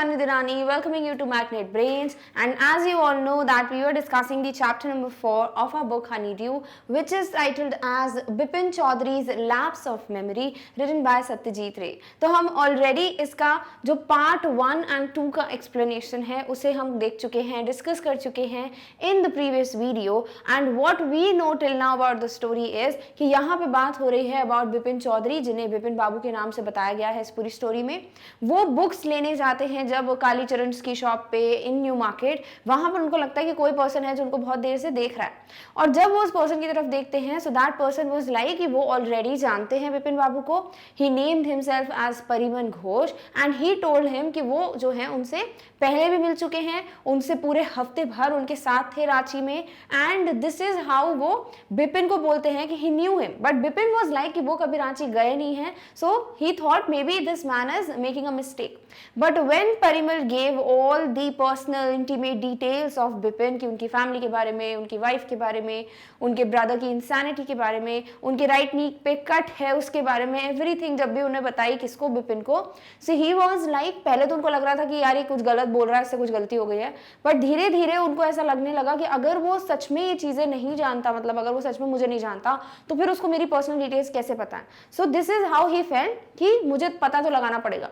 Shani Dirani, welcoming you to Magnet Brains. And as you all know that we were discussing the chapter number 4 of our book Honeydew, which is titled as Bipin Chaudhary's Lapse of Memory, written by Satyajit Ray. तो हम already इसका जो part 1 and 2 का explanation है उसे हम देख चुके हैं, discuss कर चुके हैं in the previous video. And what we know till now about the story is कि यहाँ पे बात हो रही है about बिपिन चौधरी, जिन्हें बिपिन बाबू के नाम से बताया गया है इस पूरी स्टोरी में. वो बुक्स लेने जाते हैं जब कालीचरण की शॉप पे इन न्यू मार्केट. वहां पर उनको लगता है कि कोई पर्सन है जो उनको बहुत देर से देख रहा है, और जब वो उस पर्सन की तरफ देखते हैं so that person was like कि वो ऑलरेडी जानते हैं बिपिन बाबू को. He named himself as Parimal Ghosh and he told him कि वो जो है उनसे पहले भी मिल चुके हैं, उनसे पूरे हफ्ते भर उनके साथ थे रांची में. एंड दिस इज हाउ वो बिपिन को बोलते हैं कि he knew him, but Bipin was like कि वो कभी रांची गए नहीं हैं. So he thought maybe this man is making a mistake. But when Parimal gave all the personal intimate details of Bipin, कि उनकी फैमिली के बारे में, उनकी वाइफ के बारे में, उनके ब्रदर की इंसैनिटी के बारे में, उनके राइट नी पे कट है उसके बारे में, एवरीथिंग जब भी उन्हें बताई किसको, बिपिन को, सो ही वाज लाइक, पहले तो उनको लग रहा था कि यार ये कुछ गलत बोल रहा है, इससे कुछ गलती हो गई है. बट धीरे धीरे उनको ऐसा लगने लगा कि अगर वो सच में ये चीजें नहीं जानता, मतलब अगर वो सच में मुझे नहीं जानता, तो फिर उसको मेरी पर्सनल डिटेल्स कैसे पता है. So this is how he felt कि मुझे पता तो लगाना पड़ेगा.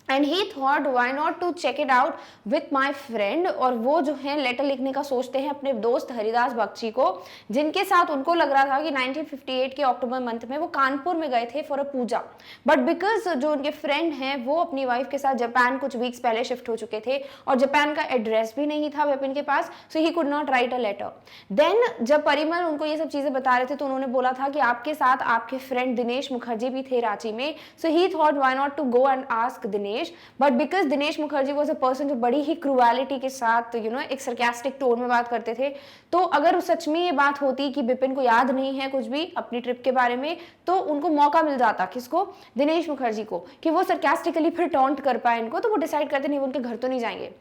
And he thought why not to check it out with my friend. और वो जो है लेटर लिखने का सोचते हैं अपने दोस्त हरिदास बख्शी को, जिनके साथ उनको लग रहा था कि 1958 के अक्टूबर मंथ में वो कानपुर में गए थे for a puja. But because जो उनके फ्रेंड हैं वो अपनी वाइफ के साथ जापान कुछ वीक्स पहले शिफ्ट हो चुके थे और जापान का एड्रेस भी नहीं था विपिन के पास, so he could not write a letter. Then जब परिमल उनको ये सब चीजें बता रहे थे तो उन्होंने बोला था कि आपके साथ आपके फ्रेंड दिनेश मुखर्जी भी थे रांची में. So he thought why not to go and ask Dinesh. But because Dinesh Mukherjee was a person जो बड़ी ही क्रूएलिटी के साथ एक सरकास्टिक टोन में बात करते थे, तो अगर सच में ये बात होती कि बिपिन को याद नहीं है कुछ भी अपनी ट्रिप के बारे में, तो उनको मौका मिल जाता, किसको, दिनेश मुखर्जी को, कि वो सरकास्टिकली फिर टॉन्ट कर पाए इनको. तो वो डिसाइड करते नहीं, वो उनके घर तो नहीं जाएंगे.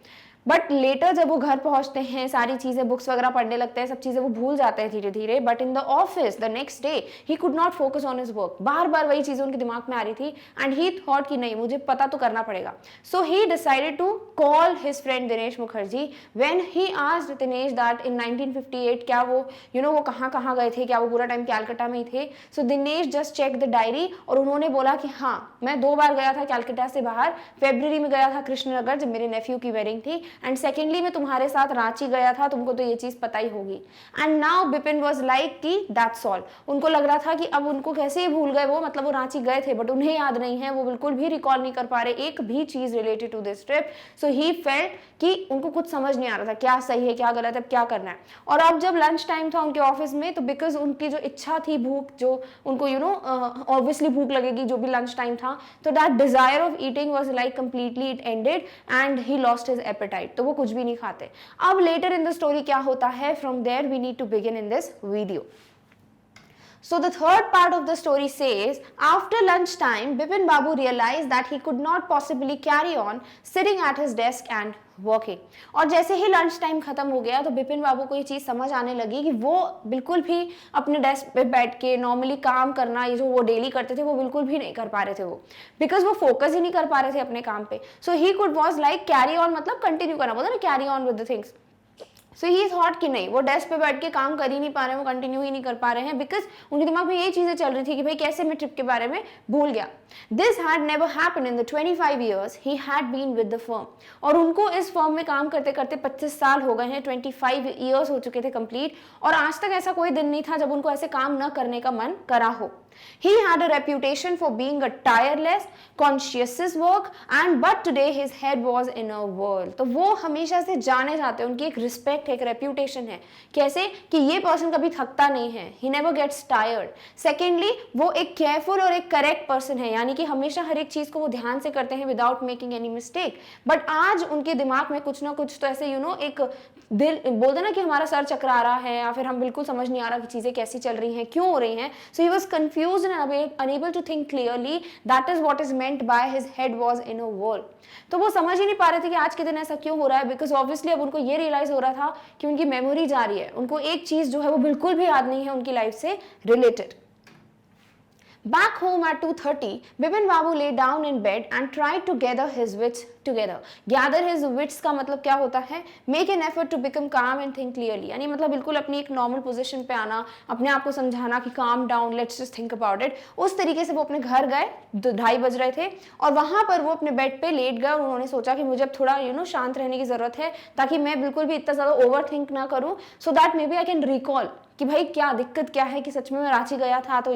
बट लेटर जब वो घर पहुंचते हैं, सारी चीजें बुक्स वगैरह पढ़ने लगते हैं, सब चीजें वो भूल जाते हैं धीरे धीरे. But in the office the next day he could not focus on his work. बार बार वही चीजें उनके दिमाग में आ रही थी एंड ही थॉट कि नहीं, मुझे पता तो करना पड़ेगा. So he decided to call his friend Dinesh Mukherjee. When he asked Dinesh that in 1958 क्या वो वो कहाँ गए थे, क्या वो पूरा टाइम कैलकाटा में ही थे. So Dinesh just check the diary और उन्होंने बोला कि हाँ, मैं 2 बार गया था कैलकाटा से बाहर. फेब्रुवरी में गया था कृष्णनगर जब मेरे नेफ्यू की वेडिंग थी, एंड सेकेंडली मैं तुम्हारे साथ रांची गया था, तुमको तो ये चीज पता ही होगी. And now Bipin was like कि दैट्स ऑल. उनको लग रहा था कि अब उनको कैसे भूल गए वो, मतलब वो रांची गए थे बट उन्हें याद नहीं है, वो बिल्कुल भी रिकॉल नहीं कर पा रहे एक भी चीज related to this trip. So he felt कि उनको कुछ समझ नहीं आ रहा था क्या सही है क्या गलत है, क्या करना है. और अब जब लंच टाइम था उनके ऑफिस में, तो बिकॉज उनकी जो इच्छा थी, भूख जो उनको ऑब्वियसली भूख लगेगी जो भी लंच टाइम था, तो that desire of eating was like completely it ended and he lost his appetite. तो वो कुछ भी नहीं खाते. अब लेटर इन द स्टोरी क्या होता है, from there we need to begin in this video. So the third part of the story says, after lunch time, Bipin Babu realized that he could not possibly carry on sitting at his desk and working. और जैसे ही lunch time खत्म हो गया तो बिपिन बाबू को ये चीज समझ आने लगी कि वो बिल्कुल भी अपने डेस्क पे बैठ के नॉर्मली काम करना, ये जो वो डेली करते थे, वो बिल्कुल भी नहीं कर पा रहे थे वो, बिकॉज वो फोकस ही नहीं कर पा रहे थे अपने काम पे. So he could was like carry on, मतलब कंटिन्यू करना, बोलते ना carry on with the things. So he thought कि नहीं, वो डेस्क पे बैठ के काम कर ही नहीं पा रहे हैं, वो कंटिन्यू ही नहीं कर पा रहे हैं, बिकॉज उनके दिमाग में यही चीजें चल रही थी कि भाई कैसे मैं ट्रिप के बारे में भूल गया. This had never happened in the 25 years he had been with the firm. और उनको इस फर्म में काम करते करते 25 साल हो गए हैं, 25 years हो चुके थे कंप्लीट, और आज तक ऐसा कोई दिन नहीं था जब उनको ऐसे काम न करने का मन करा हो. He had a reputation for being a tireless, conscientious work, and but today his head was in a whirl. तो वो हमेशा से जाने जाते हैं, उनकी एक रिस्पेक्ट है, एक रेप्यूटेशन है, कैसे कि ये पर्सन कभी थकता नहीं है. He never gets tired. Secondly, वो एक केयरफुल और एक करेक्ट पर्सन है, यानी कि हमेशा हर एक चीज को वो ध्यान से करते हैं without making any mistake. But आज उनके दिमाग में कुछ ना कुछ तो ऐसे एक दिल बोलते ना कि हमारा सर चकरा रहा है, या फिर हम बिल्कुल समझ नहीं आ रहा कि चीजें कैसी चल रही हैं, क्यों हो रही हैं. So he was confused and unable to think clearly. That is what is meant by his head was in a whirl. तो वो समझ ही नहीं पा रहे थे कि आज के दिन ऐसा क्यों हो रहा है, बिकॉज ऑब्वियसली अब उनको ये रियलाइज हो रहा था कि उनकी मेमोरी जा रही है, उनको एक चीज जो है वो बिल्कुल भी याद नहीं है उनकी लाइफ से related. Back home at 2:30, Bipin Babu lay down in bed and tried to gather his wits together. Gather his wits का मतलब क्या होता है? Make an effort to become calm and think clearly. यानी मतलब बिल्कुल अपनी एक नॉर्मल पोजीशन पे आना, अपने आप को समझाना कि calm down, let's just think about it. उस तरीके से वो अपने घर गए, 2:30 बज रहे थे और वहां पर वो अपने बेड पे लेट गए और उन्होंने सोचा कि मुझे अब थोड़ा शांत रहने की जरूरत है ताकि मैं बिल्कुल भी इतना ज्यादा ओवर थिंक ना करूं, so that maybe I can recall कि भाई क्या दिक्कत क्या है कि सच में मैं रांची गया था तो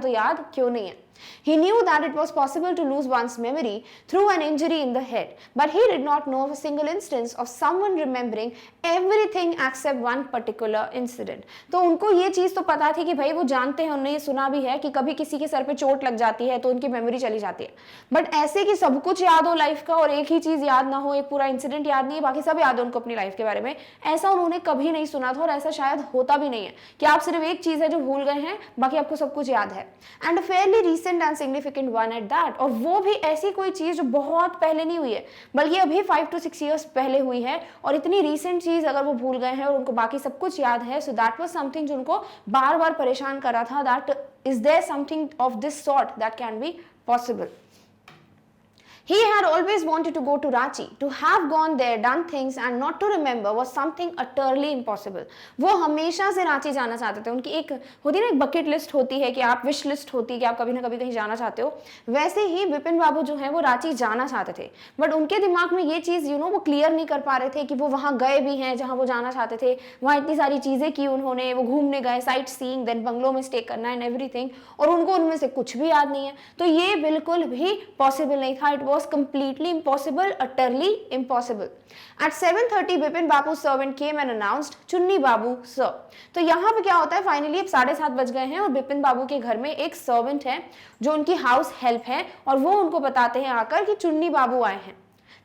याद क्यों नहीं है. He knew that it was possible to lose one's memory through an injury in the head, but he did not know of a single instance of someone remembering everything except one particular incident. तो उनको ये चीज तो पता थी कि भाई वो जानते हैं, उन्होंने ये सुना भी है कि कभी किसी के सर पे चोट लग जाती है तो उनकी मेमोरी चली जाती है, बट ऐसे कि सब कुछ याद हो लाइफ का और एक ही चीज याद ना हो, एक पूरा इंसिडेंट याद नहीं है, बाकी सब याद है उनको अपनी लाइफ के बारे में, ऐसा उन्होंने कभी नहीं सुना था और ऐसा शायद होता भी नहीं है कि आप सिर्फ एक चीज है जो भूल गए हैं, बाकी आपको सब कुछ याद है. And Fairlie recent and significant one at that, और वो भी ऐसी कोई चीज जो बहुत पहले नहीं हुई है बल्कि अभी 5 to 6 years पहले हुई है, और इतनी रीसेंट चीज अगर वो भूल गए हैं और उनको बाकी सब कुछ याद है, सो दैट वाज समथिंग जो उनको बार बार परेशान कर रहा था, that is there something of this sort that can be possible. He had always wanted to go to Ranchi. To have gone there, done things and not to remember was something utterly impossible. वो हमेशा से रांची जाना चाहते थे. उनकी एक होती ना, एक बकेट लिस्ट होती है कि आप विश लिस्ट होती है कि आप कभी ना कभी कहीं जाना चाहते हो, वैसे ही विपिन बाबू जो है वो रांची जाना चाहते थे, बट उनके दिमाग में ये चीज़ वो क्लियर नहीं कर पा रहे थे कि वो वहाँ गए भी हैं जहाँ वो जाना चाहते थे, वहाँ इतनी सारी चीज़ें की उन्होंने, वो घूमने गए, साइट सीइंग, देन बंगलों में स्टे करना एंड एवरीथिंग, और उनको उनमें से कुछ भी याद नहीं है. तो ये बिल्कुल भी पॉसिबल नहीं था. It was completely impossible, utterly impossible. At 7:30, Bipin Babu's servant came and announced, "Chunni Babu, sir." तो यहाँ पे क्या होता है, फाइनली अब 7:30 बज गए हैं और बिपिन बाबू के घर में एक सर्वेंट है जो उनकी हाउस हेल्प है, और वो उनको बताते हैं आकर कि चुन्नी बाबू आए हैं.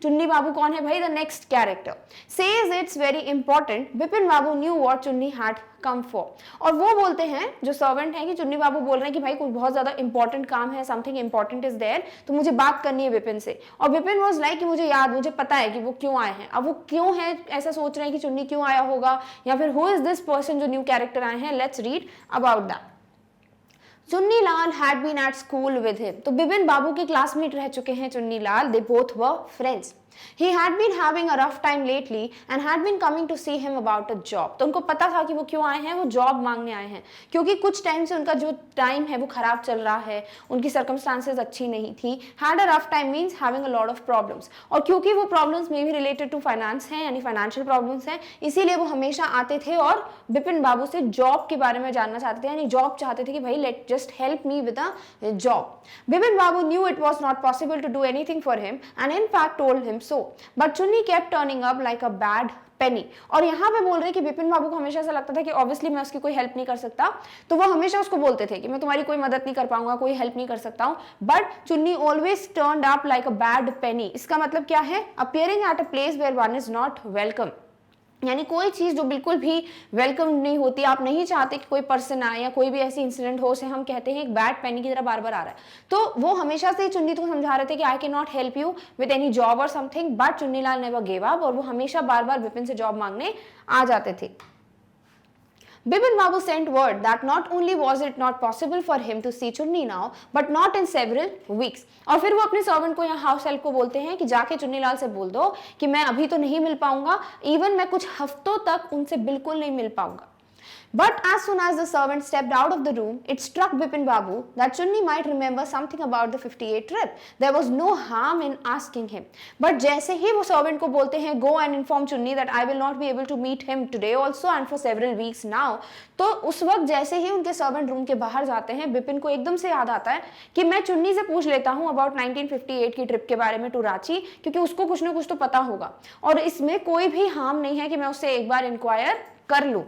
चुन्नी बाबू कौन है भाई? The next character. Says it's very important. Bipin Babu knew what चुन्नी हैड कम फॉर. और वो बोलते हैं, जो सर्वेंट है, कि चुन्नी बाबू बोल रहे हैं कि भाई कोई बहुत ज्यादा इंपॉर्टेंट काम है, समथिंग इंपॉर्टेंट इज देयर, तो मुझे बात करनी है विपिन से. और विपिन वाज लाइक कि मुझे पता है कि वो क्यों आए हैं. अब वो क्यों है ऐसा सोच रहे हैं कि चुन्नी क्यों आया होगा, या फिर हु इज दिस पर्सन जो न्यू कैरेक्टर आए हैं. Let's read about that. Chunni Lal had been at school with him. तो बिपिन बाबू के क्लासमेट रह चुके हैं Chunni Lal. They both were friends. He had been having a rough time lately and had been coming to see him about a job. तो उनको पता था कि वो क्यों आए हैं, वो जॉब मांगने आए हैं, क्योंकि कुछ टाइम से उनका जो टाइम है वो खराब चल रहा है, उनकी सर्कमस्टांसेस अच्छी नहीं थी. Had a rough time means having a lot of problems. और क्योंकि वो प्रॉब्लम्स में भी रिलेटेड टू फाइनेंस हैं, यानी फाइनेंशियल प्रॉब्लम्स हैं, इसीलिए वो हमेशा आते थे और बिपिन बाबू से जॉब के बारे में जानना चाहते थे, यानी जॉब चाहते थे कि भाई let just help me with a job. Bipin Babu knew it was not possible to do anything for him and in fact told him so. But Chunni kept turning up like a bad penny. और यहाँ पे बोल रहे हैं कि बिपिन बाबू को हमेशा ऐसा लगता था कि ऑब्वियसली मैं उसकी कोई हेल्प नहीं कर सकता, तो वो हमेशा उसको बोलते थे कि मैं तुम्हारी कोई मदद नहीं कर पाऊंगा, कोई हेल्प नहीं कर सकता हूँ. But Chunni always turned up like a bad penny. इसका मतलब क्या है? Appearing at a place where one is not welcome. यानी कोई चीज़ जो बिल्कुल भी वेलकम नहीं होती, आप नहीं चाहते कि कोई पर्सन आए या कोई भी ऐसी इंसिडेंट हो, उसे हम कहते हैं एक बैड पेनी की तरह बार बार आ रहा है. तो वो हमेशा से चुन्नी को समझा रहे थे कि I can not help you with any job और something, but Chunni Lal never give up, और वो हमेशा बार बार विपिन से जॉब मांगने आ जाते थे. Bipin Babu sent word that not only was it not possible for him to see Chunni now, but not in several weeks. और फिर वो अपने सर्वेंट को या हाउस हेल्प को बोलते हैं कि जाके चुन्नी लाल से बोल दो कि मैं अभी तो नहीं मिल पाऊंगा, इवन मैं कुछ हफ्तों तक उनसे बिल्कुल नहीं मिल पाऊंगा. But as soon as the servant stepped out of the room, it struck Bipin Babu that Chunni might remember something about the 58 trip. There was no harm in asking him. But जैसे ही वो servant को बोलते हैं go and inform Chunni that I will not be able to meet him today also and for several weeks now, तो उस वक्त जैसे ही उनके सर्वेंट रूम के बाहर जाते हैं, बिपिन को एकदम से याद आता है कि मैं चुन्नी से पूछ लेता हूँ अबाउट 1958 की ट्रिप के बारे में टू रांची, क्योंकि उसको कुछ ना कुछ तो पता होगा और इसमें कोई भी हार्म नहीं है कि मैं उससे एक बार इंक्वायर कर लूँ.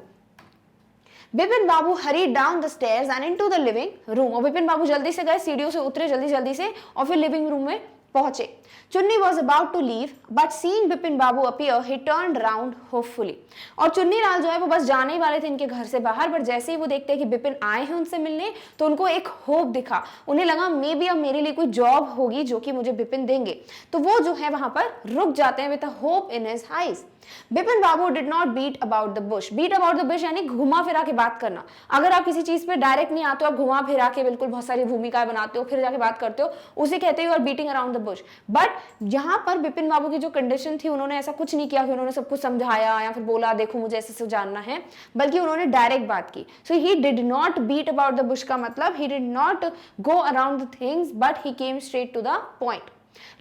बिपिन बाबू hurried down the stairs and into the living room. और बिपिन बाबू जल्दी से गए, सीढ़ियों से उतरे जल्दी से और फिर लिविंग रूम में पहुंचे। Chunni was about to leave but seeing Bipin Babu appear he turned round hopefully. और चुन्नी लाल जो है वो बस जाने ही वाले थे इनके घर से बाहर, बट जैसे ही वो देखते हैं कि बिपिन आए हैं उनसे मिलने, तो उनको एक होप दिखा। उन्हें लगा मे बी अब मेरे लिए कोई जॉब होगी जो कि मुझे बिपिन देंगे, तो वो जो है वहां पर रुक जाते हैं with a hope in his eyes. Bipin Babu did not beat about the bush. Beat about the bush यानी घुमा फिरा के बात करना। अगर आप किसी चीज पे डायरेक्ट नहीं आते हो, आप घुमा फिरा के बिल्कुल बहुत सारी भूमिकाएं बनाते हो फिर जाके बात करते हो, उसे कहते हो और beating around the Bush. But यहाँ पर बिपिन बाबू की जो कंडीशन थी, उन्होंने ऐसा कुछ नहीं किया कि उन्होंने सब कुछ समझाया या फिर बोला देखो मुझे ऐसे से जानना है, बल्कि उन्होंने डायरेक्ट बात की। So he did not beat about the bush का मतलब he did not go around the things but he came straight to the point.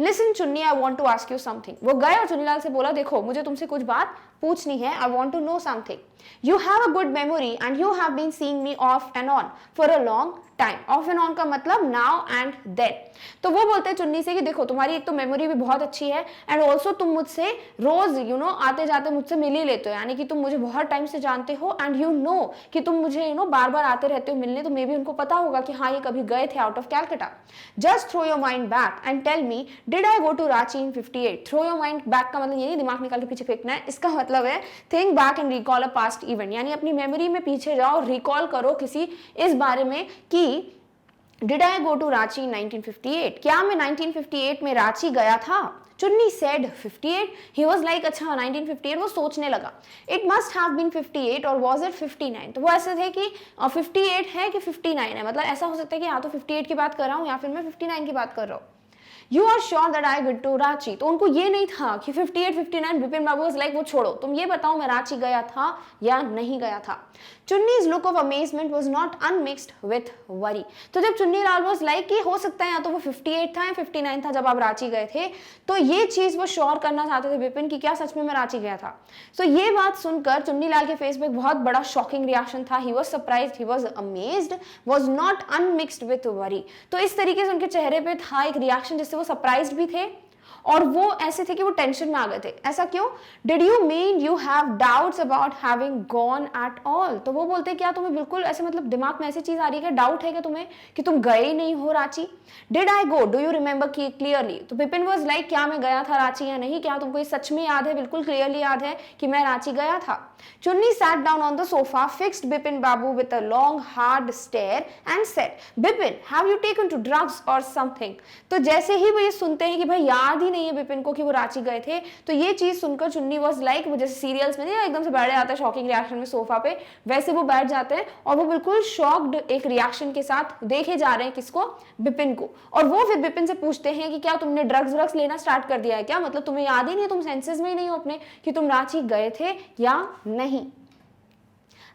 Listen Chunni, I want to ask you something. वो गए और चुन्नीलाल से बोला देखो मुझे तुमसे कुछ बात पूछनी है, I want to know something. You have a good memory and you have been seeing me off and on for a long time. Off and on का मतलब नाउ एंड देन। तो वो बोलते हैं चुन्नी से कि देखो तुम्हारी एक तो मेमोरी भी बहुत अच्छी है एंड ऑल्सो तुम मुझसे रोज आते जाते मुझसे मिल ही लेते हो, यानी कि तुम मुझे बहुत टाइम से जानते हो एंड यू नो कि तुम मुझे बार बार आते रहते हो मिलने, तो मे भी उनको पता होगा कि हाँ ये कभी गए थे out of Calcutta. Just throw your mind back and tell me did I go to Ranchi in 58। Throw your mind back का मतलब ये नहीं दिमाग निकाल के पीछे फेंकना है, इसका मतलब है think back and recall a past event, यानी अपनी मेमोरी में पीछे जाओ, रिकॉल करो किसी इस बारे में कि did I go to Ranchi in 1958, क्या मैं 1958 में रांची गया था। चुन्नी सेड 58। ही वॉज लाइक अच्छा 1958, वो सोचने लगा इट मस्ट हैव बीन 58 और वॉज इट 59। तो वो ऐसे थे कि 58 है कि 59 है, मतलब ऐसा हो सकता है कि हाँ तो 58 की बात कर रहा हूँ या फिर मैं 59 की बात कर रहा हूँ। You are sure that I get to Ranchi. तो उनको ये नहीं था कि 58 59। बिपिन बाबू वाज लाइक वो छोड़ो, तुम ये बताओ मैं रांची गया था या नहीं गया था। चुन्नी's look of amazement was not unmixed with worry। तो जब चुन्नी लाल was like कि हो सकता है या तो वो 58 था या 59 था जब आप रांची गए थे, तो ये चीज वो श्योर करना चाहते थे बिपिन कि क्या सच में मैं रांची गया था। तो ये बात सुनकर चुन्नी लाल के फेस पे एक बहुत बड़ा शॉकिंग रिएक्शन था। ही was surprised, he was amazed, was not unmixed with worry। तो इस तरीके से उनके चेहरे पे था एक रिएक्शन जिससे वो सरप्राइज्ड भी थे और वो ऐसे थे कि वो टेंशन में आ गए थे। ऐसा क्यों? Did you mean you have doubts about having gone at all. तो वो बोलते क्या तुम्हें बिल्कुल ऐसे मतलब दिमाग में ऐसी चीज आ रही है, डाउट है क्या तुम्हें कि तुम गए ही नहीं हो Ranchi. Did I go, do you remember clearly. तो बिपिन वाज लाइक क्या मैं गया था रांची या नहीं, क्या तुमको ये सच में याद है, बिल्कुल क्लियरली याद है कि मैं रांची गया था। चुन्नी sat down on the sofa, fixed Bipin Babu with a long hard stare and said, Bipin, have you taken to drugs or something? तो जैसे ही वो ये सुनते हैं कि भाई याद ही नहीं है बिपिन को कि वो रांची गए थे, तो ये चीज सुनकर चुन्नी was like, वो जैसे सीरियल्स में नहीं एकदम से बैठ जाता है शॉकिंग रिएक्शन में सोफा पे, वैसे वो बैठ जाते हैं और वो बिल्कुल शॉक्ड एक रिएक्शन के साथ देखे जा रहे हैं किसको, बिपिन को। और वो फिर बिपिन से पूछते हैं कि क्या तुमने ड्रग्स लेना स्टार्ट कर दिया है क्या, मतलब तुम्हें याद ही नहीं है, तुम सेंसेस में ही नहीं हो अपने कि तुम रांची गए थे या नहीं।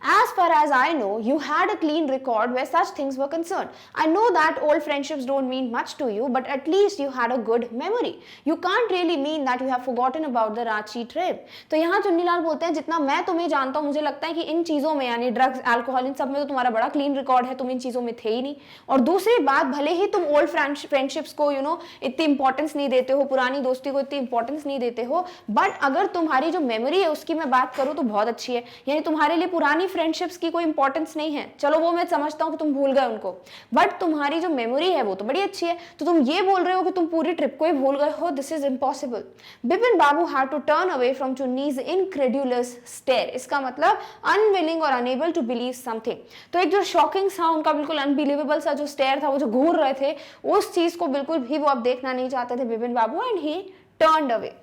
As far as I know, you had a clean record where such things were concerned. I know that old friendships don't mean much to you, but at least you had a good memory. You can't really mean that you have forgotten about the Ranchi trip. तो यहाँ चुन्नीलाल बोलते हैं जितना मैं तुम्हें जानता हूँ मुझे लगता है कि इन चीज़ों में यानी ड्रग्स अल्कोहल इन सब में तो तुम्हारा बड़ा क्लीन रिकॉर्ड है, तुम इन चीज़ों में थे ही नहीं। और दूसरी बात, भले ही तुम ओल्ड फ्रेंडशिप्स को इतनी इंपॉर्टेंस नहीं देते हो, पुरानी दोस्ती को इतनी इंपॉर्टेंस नहीं देते हो, बट अगर तुम्हारी जो मेमोरी है उसकी मैं बात करूँ तो बहुत अच्छी है। यानी तुम्हारे लिए पुरानी फ्रेंडशिप्स की कोई इंपॉर्टेंस नहीं है, चलो वो मैं समझता हूं कि तुम भूल गए उनको, बट तुम्हारी जो मेमोरी है वो तो बड़ी अच्छी है। तो तुम ये बोल रहे हो कि तुम पूरी ट्रिप को ही भूल गए हो, this is impossible. Bipin Babu had to turn away from Chunni's incredulous stare. इसका मतलब अनविलिंग और अनेबल टू बिलीव समथिंग। तो एक जो शॉकिंग सा उनका बिल्कुल अनबिलीवेबल सा जो स्टेयर था, वो जो घूर रहे थे, उस चीज को बिल्कुल भी वो अब देखना नहीं चाहते थे Bipin Babu, and he turned away.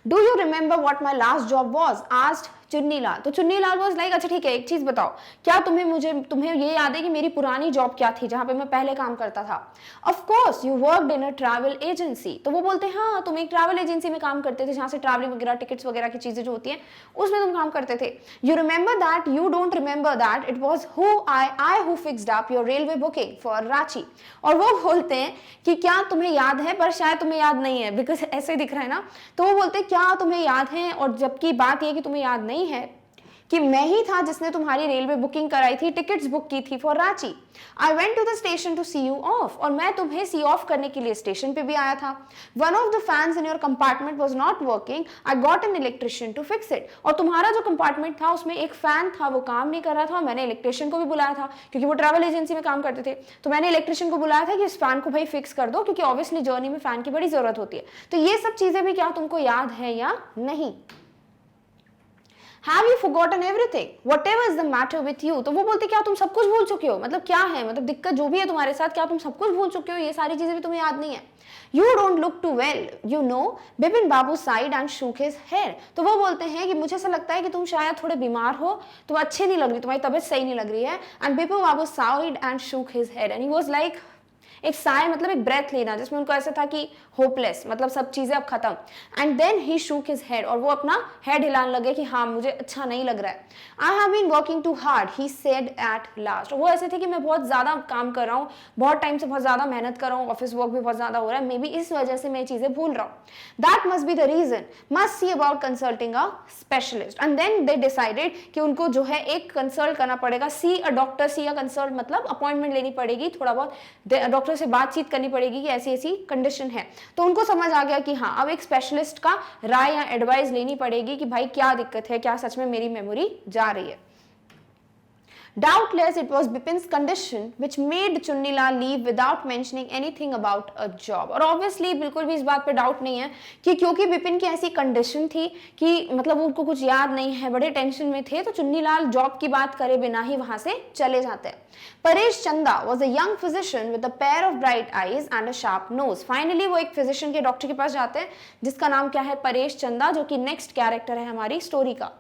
Do you remember what my last job was, asked Chunnilal. तो चुन्नीलाल वाज लाइक अच्छा ठीक है एक चीज बताओ, क्या तुम्हें ये याद है कि मेरी पुरानी जॉब क्या थी जहां पे मैं पहले काम करता था। Of course you worked in a travel agency. तो वो बोलते हैं हाँ तुम एक ट्रैवल एजेंसी में काम करते थे जहां से ट्रैवलिंग वगैरह टिकट्स वगैरह की चीजें जो होती हैं उसमें तुम काम करते थे। You remember that, you don't remember that it was I who fixed up your railway booking for Ranchi. और वो बोलते हैं कि क्या तुम्हें याद है, पर शायद तुम्हें याद नहीं है बिकॉज ऐसे दिख रहा है ना। तो वो बोलते हैं क्या तुम्हें याद है, और जबकि बात यह कि तुम्हें याद नहीं है, कि मैं ही था जिसने तुम्हारी रेलवे बुकिंग कराई थी, टिकट्स बुक की थी for Ranchi. I went to the station to see you off, और मैं तुम्हें सी ऑफ करने के लिए स्टेशन पे भी आया था। One of the fans in your compartment was not working, I got an electrician to fix it. और तुम्हारा जो कंपार्टमेंट था उसमें एक फैन था, वो काम नहीं कर रहा था, मैंने इलेक्ट्रिशियन को भी बुलाया था क्योंकि वो ट्रैवल एजेंसी में काम करते थे। तो मैंने इलेक्ट्रिशियन को बुलाया था कि इस फैन को भाई फिक्स कर दो, क्योंकि ऑब्वियसली जर्नी में फैन की बड़ी जरूरत होती है। तो ये सब चीजें भी क्या तुमको याद है या नहीं? Have you forgotten everything? Whatever is the matter with you? तो वो बोलते क्या तुम सब कुछ भूल चुके हो? मतलब क्या है, मतलब दिक्कत जो भी है तुम्हारे साथ, क्या तुम सब कुछ भूल चुके हो? ये सारी चीजें भी तुम्हें याद नहीं है। You don't look too well, you know. Bipin Babu sighed and shook his head. तो वो बोलते हैं कि मुझे ऐसा लगता है कि तुम शायद थोड़े बीमार हो, तुम अच्छे नहीं लग रही, तुम्हारी तबीयत सही नहीं लग रही है। And Bipin Babu sighed and shook his head and he was like, एक साय मतलब एक ब्रेथ लेना, जिसमें उनको ऐसा था कि होपलेस, मतलब सब चीजें अब खत्म। And then he shook his head, और वो अपना हेड हिलाने लगे कि हाँ मुझे अच्छा नहीं लग रहा है। I have been working too hard, he said at last. वो ऐसे थे कि मैं बहुत ज्यादा काम कर रहा हूँ, बहुत टाइम से बहुत ज्यादा मेहनत कर रहा हूँ, ऑफिस वर्क भी बहुत ज्यादा हो रहा है, मे बी इस वजह से मैं ये चीजें भूल रहा हूँ। That must be the reason, must see about consulting a specialist. And then they decided कि उनको जो है एक कंसल्ट करना पड़ेगा, see a doctor, see a consult मतलब अपॉइंटमेंट लेनी पड़ेगी, थोड़ा बहुत डॉक्टर से बातचीत करनी पड़ेगी कि ऐसी ऐसी कंडीशन है। तो उनको समझ आ गया कि हाँ अब एक स्पेशलिस्ट का राय या एडवाइस लेनी पड़ेगी कि भाई क्या दिक्कत है, क्या सच में मेरी मेमोरी जा रही है। Doubtless it was Bipin's condition which made Chunnilal leave without mentioning anything about a job. और obviously बिल्कुल भी इस बात पे डाउट नहीं है कि क्योंकि बिपिन की ऐसी कंडीशन थी कि मतलब उनको कुछ याद नहीं है, बड़े टेंशन में थे, तो चुन्नीलाल जॉब की बात करे बिना ही वहां से चले जाते हैं। परेश चंदा was a young physician with a pair of bright eyes and a sharp nose. Finally वो एक फिजिशियन के डॉक्टर के पास जाते हैं जिसका नाम क्या है, परेश चंदा, जो कि नेक्स्ट कैरेक्टर है हमारी स्टोरी का।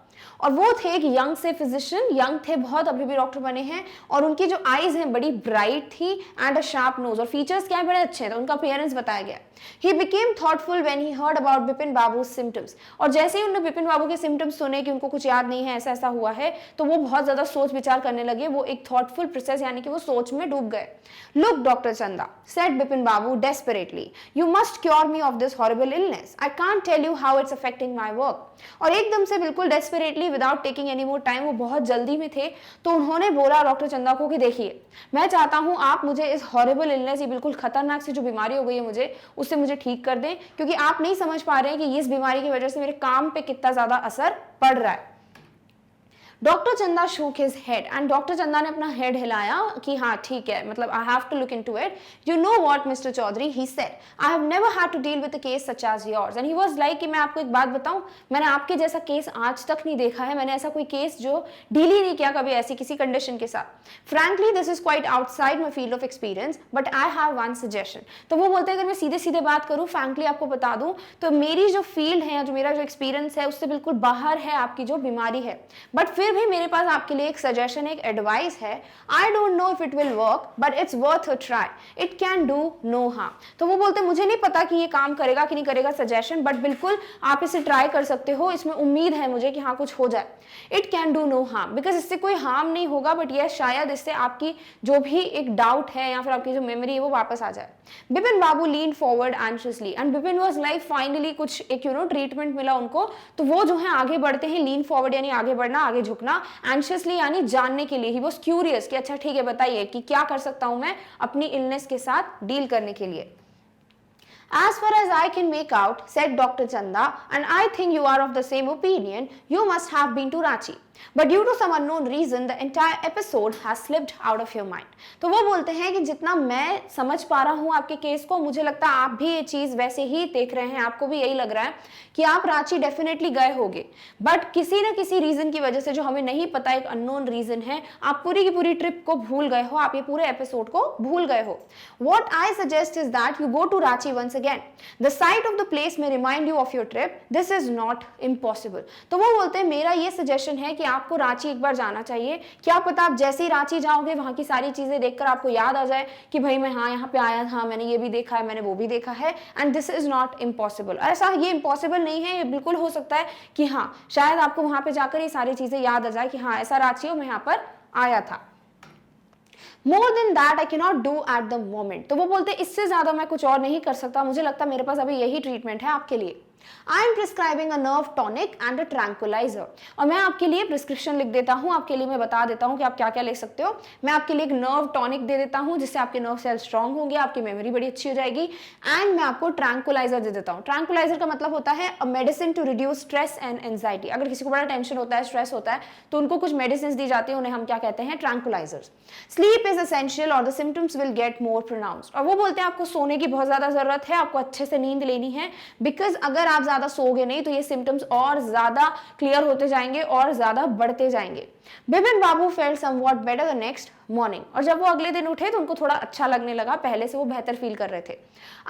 और वो थे एक यंग से फिजिशियन, यंग थे बहुत, अभी भी डॉक्टर बने हैं, और उनकी जो आईज हैं बड़ी ब्राइट थी एंड अ शार्प नोज, और फीचर्स क्या है बड़े अच्छे थे, उनका अपीयरेंस बताया गया। He became thoughtful when he heard about Bipin babus symptoms, और जैसे ही उन्होंने बिपिन बाबू के सिम्टम्स सुने कि उनको कुछ याद नहीं है, ऐसा ऐसा हुआ है, तो वो बहुत ज्यादा सोच विचार करने लगे, वो एक थॉटफुल प्रोसेस यानी कि वो सोच में डूब गए। Look doctor Chanda, said Bipin Babu desperately, you must cure me of this horrible illness, I can't tell you how it's affecting my work. और एकदम से बिल्कुल desperately, without taking any more time, वो बहुत जल्दी में थे, तो उन्होंने बोला डॉक्टर चंदा को कि देखिए मैं चाहता हूं आप मुझे इस हॉरिबल इलनेस, ये बिल्कुल खतरनाक सी जो बीमारी हो गई है मुझे, उससे मुझे ठीक कर दें, क्योंकि आप नहीं समझ पा रहे हैं कि इस बीमारी की वजह से मेरे काम पे कितना ज्यादा असर पड़ रहा है। डॉक्टर चंदा shook his head, and doctor चंदा ने अपना हेड हिलाया कि हाँ ठीक है, मतलब I have to look into it. You know what mister Chowdhury, he said, I have never had to deal with a case such as yours, and he was like कि मैं आपको एक बात बताऊं, मैंने आपके जैसा केस आज तक नहीं देखा है, मैंने ऐसा कोई केस जो डील ही नहीं किया कभी ऐसी किसी कंडीशन के साथ। Frankly this is quite outside my field of experience, but I have one suggestion. तो वो बोलते हैं अगर मैं सीधे सीधे बात करूं, फ्रैंकली आपको बता दूं, तो मेरी जो फील्ड है, जो मेरा जो एक्सपीरियंस है, उससे बिल्कुल बाहर है आपकी जो बीमारी है, बट फिर भी मेरे पास आपके लिए एक सजेशन, एक एडवाइस है। I don't know if it will work but it's worth a try, it can do no harm. तो वो बोलते मुझे नहीं पता कि ये काम करेगा कि नहीं करेगा सजेशन, बट बिल्कुल आप इसे ट्राई कर सकते हो, इसमें उम्मीद है मुझे कि हाँ कुछ हो जाए। It can do no harm, because इससे कोई हार्म नहीं होगा, बट यह शायद इससे आपकी जो भी एक डाउट है या फिर आपकी जो मेमोरी है वो वापस आ जाए। Bipin Babu lean forward anxiously, and Bipin was like finally कुछ एक ट्रीटमेंट मिला उनको, तो वो जो है आगे बढ़ते हैं, लीन फॉरवर्ड यानी आगे बढ़ना, आगे झुकना, एंशियसली यानी जानने के लिए, ही वाज क्यूरियस कि अच्छा ठीक है बताइए कि क्या कर सकता हूं मैं अपनी इलनेस के साथ डील करने के लिए। As far as I can make out, said Dr. Chanda, and I think you are of the same opinion, you must have been to Ranchi. But due to some unknown reason, the entire episode has slipped out of your mind. तो वो बोलते हैं कि जितना मैं समझ पा रहा हूँ आपके केस को, मुझे लगता है आप भी ये चीज वैसे ही देख रहे हैं, आपको भी यही लग रहा है कि आप रांची डेफिनेटली गए होगे, बट किसी न किसी रीजन की वजह से जो हमें नहीं पता, एक अननोन रीजन है, आप पूरी की पूरी ट्रिप को भूल गए हो, आप ये पूरे एपिसोड को भूल गए हो। What I suggest is that you go to Ranchi once again. The sight of the place may remind you of your trip. This is not impossible. तो वो बोलते हैं मेरा ये सजेशन है कि आपको रांची एक बार जाना चाहिए, क्या पता आप जैसे ही रांची जाओगे वहां की सारी चीजें देखकर आपको याद आ जाए कि भाई मैं हाँ यहाँ पे आया था, मैंने ये भी देखा है, मैंने वो भी देखा है, and this is not impossible. ऐसा ये इम्पॉसिबल नहीं है, ये बिल्कुल हो सकता है कि हाँ शायद आपको वहां पे जाकर ये सारी चीजें याद आ जाए कि हाँ ऐसा रांची हो, मैं यहाँ पर आया था। More than that I cannot do at the moment. तो वो बोलते इससे ज्यादा मैं कुछ और नहीं कर सकता, मुझे लगता मेरे पास अभी यही ट्रीटमेंट है आपके लिए। I am prescribing a nerve tonic and a tranquilliser. और मैं आपके लिए प्रिस्क्रिप्शन लिख देता हूँ, आपके लिए मैं बता देता हूँ कि आप क्या क्या ले सकते हो। मैं आपके लिए एक नर्व टॉनिक दे देता हूँ जिससे आपके नर्व सेल स्ट्रांग होंगे, आपकी मेमोरी बड़ी अच्छी हो जाएगी। एंड मैं आपको ट्रैंकुलाइजर दे देता हूँ। ट्रैंकुलाइजर का मतलब होता है a medicine to reduce stress and anxiety. अगर किसी को बड़ा टेंशन होता है, स्ट्रेस होता है, तो उनको कुछ मेडिसिन दी जाती है, उन्हें हम क्या कहते हैं, ट्रैंकुलाइजर्स। स्लीप इज एसेंशियल और the symptoms will get more pronounced. और वो बोलते हैं आपको सोने की बहुत ज्यादा जरूरत है, आपको अच्छे से नींद लेनी है, बिकॉज अगर आप ज्यादा सोओगे नहीं तो ये सिम्टम्स और ज्यादा क्लियर होते जाएंगे और ज्यादा बढ़ते जाएंगे। Bipin Babu felt somewhat better the next morning. और जब वो अगले दिन उठे तो उनको थोड़ा अच्छा लगने लगा, पहले से वो बेहतर फील कर रहे थे।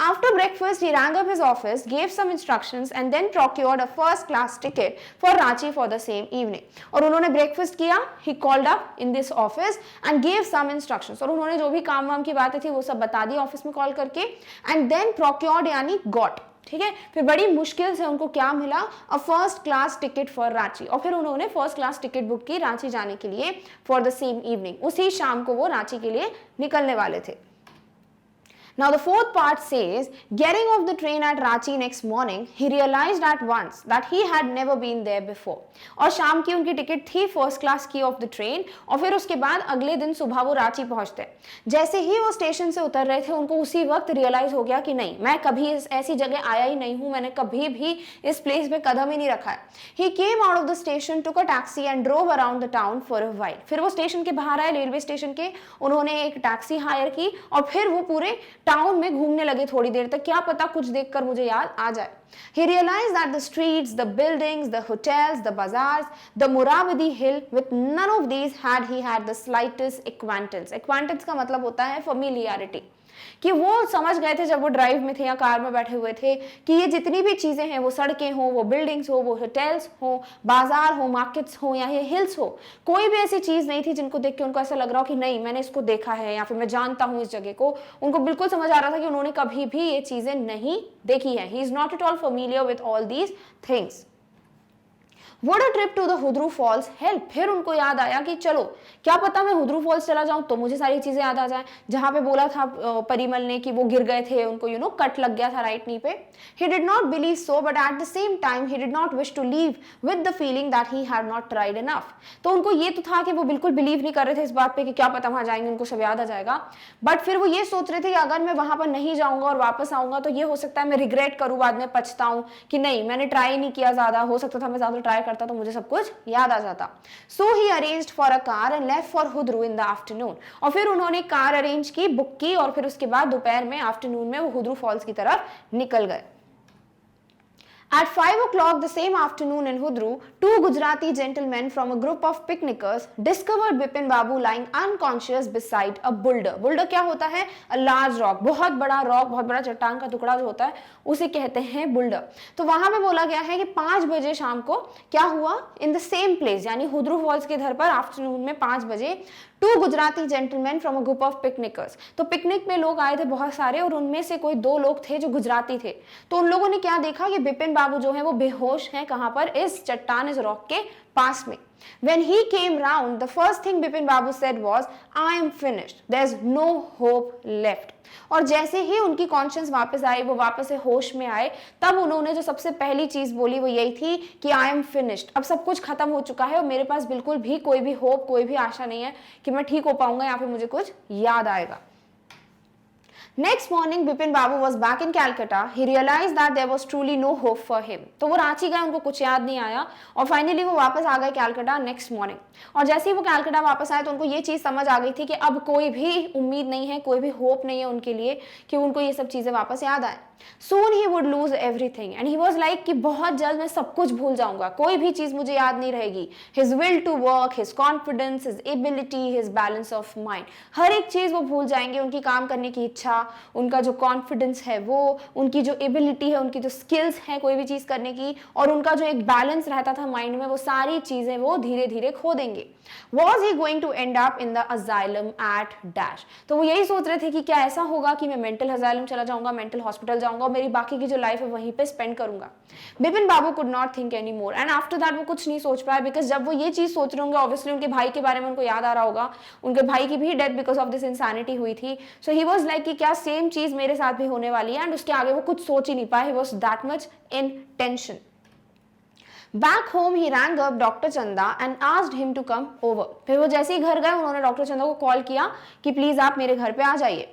After breakfast he rang up his office, gave some instructions and then procured a first class ticket for Ranchi for the same evening. और उन्होंने ब्रेकफास्ट किया, he called up in this office and gave some instructions। और उन्होंने जो भी काम वाम की बातें थी वो सब बता दी ऑफिस में कॉल करके। and then procured यानी got, ठीक है। फिर बड़ी मुश्किल से उनको क्या मिला, a first class ticket for Ranchi. और फिर उन्होंने फर्स्ट क्लास टिकट बुक की रांची जाने के लिए फॉर द सेम इवनिंग। उसी शाम को वो रांची के लिए निकलने वाले थे। Now the fourth part says, getting off the train at Ranchi next morning, he realized at once that he had never been there before. और शाम की उनकी टिकट थी फर्स्ट क्लास की ऑफ द ट्रेन। और फिर उसके बाद अगले दिन सुबह वो रांची पहुंचते। जैसे ही वो स्टेशन से उतर रहे थे उनको उसी वक्त रियलाइज हो गया कि नहीं, मैं कभी ऐसी जगह आया ही नहीं हूं, मैंने कभी भी इस प्लेस पे कदम ही नहीं रखा है। He came out of the station, took a taxi and drove around the town for a while. फिर वो स्टेशन के बाहर आए, रेलवे स्टेशन के, उन्होंने एक टैक्सी हायर की और फिर वो पूरे टाउन में घूमने लगे थोड़ी देर तक, क्या पता कुछ देखकर मुझे याद आ जाए। He realized that the streets, the buildings, the hotels, the bazaars, the Moravadi hill, with none of these had he had the slightest acquaintance. Acquaintance का मतलब होता है familiarity। कि वो समझ गए थे जब वो ड्राइव में थे या कार में बैठे हुए थे कि ये जितनी भी चीजें हैं, वो सड़कें हो, वो बिल्डिंग्स हो, वो होटल्स हो, बाजार हो, मार्केट्स हो या ये हिल्स हो, कोई भी ऐसी चीज नहीं थी जिनको देख के उनको ऐसा लग रहा हो कि नहीं मैंने इसको देखा है या फिर मैं जानता हूं इस जगह को। उनको बिल्कुल समझ आ रहा था कि उन्होंने कभी भी ये चीजें नहीं देखी है। He is not at all familiar with all these things. Would a trip to the Hudru falls help? फिर उनको याद आया कि चलो क्या पता मैं हुद्रू फॉल्स चला जाऊं तो मुझे सारी चीजें याद आ जाए, जहां पे बोला था परिमल ने कि वो गिर गए थे, उनको कट लग गया था राइट नी पे। He did not believe so, but at the same time he did not wish to leave with the feeling that he had not tried enough। तो उनको ये तो था कि वो बिल्कुल बिलीव नहीं कर रहे थे इस बात पे कि क्या पता वहां जाएंगे उनको सब याद आ जाएगा, बट फिर वो ये सोच रहे थे कि अगर मैं वहां पर नहीं जाऊंगा और वापस आऊंगा तो ये हो सकता है मैं रिग्रेट करूं, बाद में पछताऊं कि नहीं मैंने ट्राई नहीं किया, ज्यादा हो सकता था मैं ज्यादा ट्राई करता तो मुझे सब कुछ याद आ जाता। So he arranged for a car and left for Hudru in the afternoon. और फिर उन्होंने कार अरेंज की, बुक की, और फिर उसके बाद दोपहर में आफ्टरनून में वो हुद्रू फॉल्स की तरफ निकल गए। At 5 o'clock the same afternoon in Hudru, two Gujarati gentlemen from a group of picnickers discovered Bipin Babu lying unconscious beside a boulder. Boulder क्या होता है? A large rock, बहुत बड़ा रॉक, बहुत बड़ा चट्टान का टुकड़ा जो होता है उसे कहते हैं बुल्डर। तो वहां पे बोला गया है कि 5 बजे शाम को क्या हुआ, इन द सेम प्लेस यानी हुद्रू फॉल्स के घर पर आफ्टरनून में 5 बजे two Gujarati gentleman from a group of picnickers. तो पिकनिक में लोग आए थे बहुत सारे और उनमें से कोई 2 लोग थे जो गुजराती थे। तो उन लोगों ने क्या देखा कि बिपिन बाबू जो है वो बेहोश हैं, कहां पर, इस चट्टान, इस रॉक के पास में। When he came round, the first thing Bipin Babu said was, I am finished. There's no hope left. और जैसे ही उनकी कॉन्शियस वापस आई, वो वापस से होश में आए, तब उन्होंने जो सबसे पहली चीज बोली वो यही थी कि आई एम फिनिश्ड, अब सब कुछ खत्म हो चुका है और मेरे पास बिल्कुल भी कोई भी होप, कोई भी आशा नहीं है कि मैं ठीक हो पाऊंगा या फिर मुझे कुछ याद आएगा। Next morning, Bipin Babu was back in Calcutta. He realized that there was truly no hope for him. तो वो रांची गए, उनको कुछ याद नहीं आया और फाइनली वो वापस आ गए कैलकाटा नेक्स्ट मॉर्निंग। और जैसे ही वो कैलकाटा वापस आए तो उनको ये चीज समझ आ गई थी कि अब कोई भी उम्मीद नहीं है, कोई भी होप नहीं है उनके लिए कि उनको ये सब चीजें वापस याद आए। Soon he would lose everything and he was like कि बहुत जल्द मैं सब कुछ भूल जाऊंगा, कोई भी चीज मुझे याद नहीं रहेगी। His will to work, his confidence, his ability, his balance of mind, हर एक चीज वो भूल जाएंगे, उनकी काम करने की इच्छा, उनका जो कॉन्फिडेंस है वो, उनकी जो एबिलिटी है, उनकी जो स्किल्स है कोई भी चीज करने की, और उनका जो एक बैलेंस रहता था माइंड में, वो सारी चीजें वो धीरे धीरे खो देंगे। Was he going to end up in the asylum at dash? तो वो यही सोच रहे थे कि क्या ऐसा होगा कि मैं मेंटल असाइलम चला जाऊंगा, मेंटल हॉस्पिटल जाऊंगा और मेरी बाकी की जो लाइफ है वहीं पे स्पेंड करूंगा। Bipin Babu could not think any more and after that वो कुछ नहीं सोच पाया, बिकॉज जब वो ये चीज सोच रहे होंगे ऑब्वियसली उनके भाई के बारे में उनको याद आ रहा होगा, उनके भाई की भी death because of this insanity हुई थी। सो ही वाज लाइक कि क्या सेम चीज मेरे साथ भी होने वाली है, एंड उसके आगे वो कुछ सोच ही नहीं पाए, he was that much in tension. Back home, he rang up Dr. Chanda and asked him to come over. फिर वो जैसे ही घर गए उन्होंने डॉक्टर चंदा को कॉल किया कि प्लीज आप मेरे घर पे आ जाइए।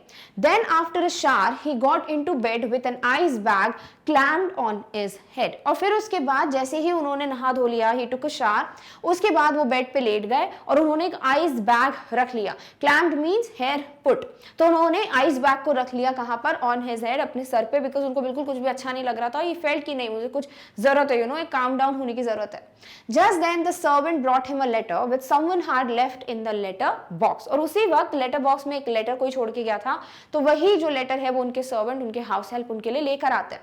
Then after a shower, he got into bed with an ice bag clammed on his head. और फिर उसके बाद जैसे ही उन्होंने नहा धो लिया, he took a shower, उसके बाद वो बेड पे लेट गए और उन्होंने एक आइस बैग रख लिया। Clammed means hair put. तो उन्होंने आइस बैग को रख लिया कहाँ पर? On his head, अपने सर पे, बिकॉज उनको बिल्कुल कुछ भी अच्छा नहीं लग रहा था। ये फेल्ट कि नहीं मुझे कुछ जरूरत है, एक काम डाउन होने की जरूरत है। Just then the servant brought him a letter which someone had left in the letter box. और उसी वक्त लेटर बॉक्स में एक लेटर कोई छोड़ के गया था, तो वही जो लेटर है वो उनके सर्वेंट, उनके हाउस हेल्प उनके लिए लेकर आते हैं।